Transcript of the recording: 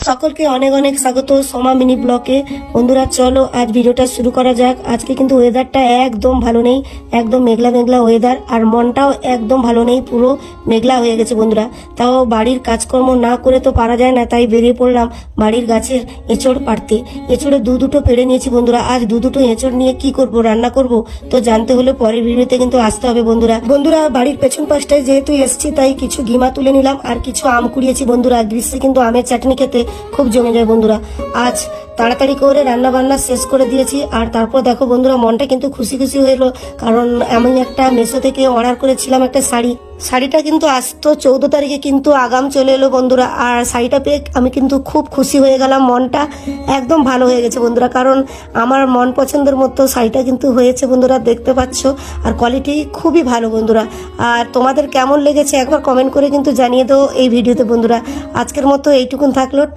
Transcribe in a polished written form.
সকলকে অনেক অনেক স্বাগত সোমা মিনি ব্লকে। বন্ধুরা চলো আজ ভিডিওটা শুরু করা যাক। আজকে কিন্তু ওয়েদারটা একদম ভালো নেই, একদম মেঘলা মেঘলা ওয়েদার, আর মনটাও একদম ভালো নেই, পুরো মেঘলা হয়ে গেছে বন্ধুরা। তাও বাড়ির কাজকর্ম না করে তো পারা যায় না, তাই বেরিয়ে পড়লাম বাড়ির গাছের এঁচড় পাড়তে। এঁচড়ে দুটো পেড়ে নিয়েছি বন্ধুরা। আজ দুটো এঁচড় নিয়ে কি করব, রান্না করব, তো জানতে হলে পরের ভিডিওতে কিন্তু আসতে হবে বন্ধুরা। বাড়ির পেছন পাশটায় যেহেতু এসছি তাই কিছু ঘিমা তুলে নিলাম আর কিছু আম কুড়িয়েছি বন্ধুরা। গ্রীষ্মে কিন্তু আমের চাটনি খেতে খুব জমে যায় বন্ধুরা। আজ তাড়াতাড়ি করে রান্না বান্না শেষ করে দিয়েছি, আর তারপর দেখো বন্ধুরা মনটা কিন্তু খুশি খুশি হয়ে এলো, কারণ আমি একটা মেসো থেকে অর্ডার করেছিলাম একটা শাড়িটা কিন্তু আসতো 14 তারিখে, কিন্তু আগাম চলে এলো বন্ধুরা। আর শাড়িটা পেয়ে আমি কিন্তু খুব খুশি হয়ে গেলাম, মনটা একদম ভালো হয়ে গেছে বন্ধুরা, কারণ আমার মন পছন্দের মতো শাড়িটা কিন্তু হয়েছে বন্ধুরা, দেখতে পাচ্ছ। আর কোয়ালিটি খুবই ভালো বন্ধুরা। আর তোমাদের কেমন লেগেছে একবার কমেন্ট করে কিন্তু জানিয়ে দাও এই ভিডিওতে বন্ধুরা। আজকের মতো এইটুকুন থাকলো।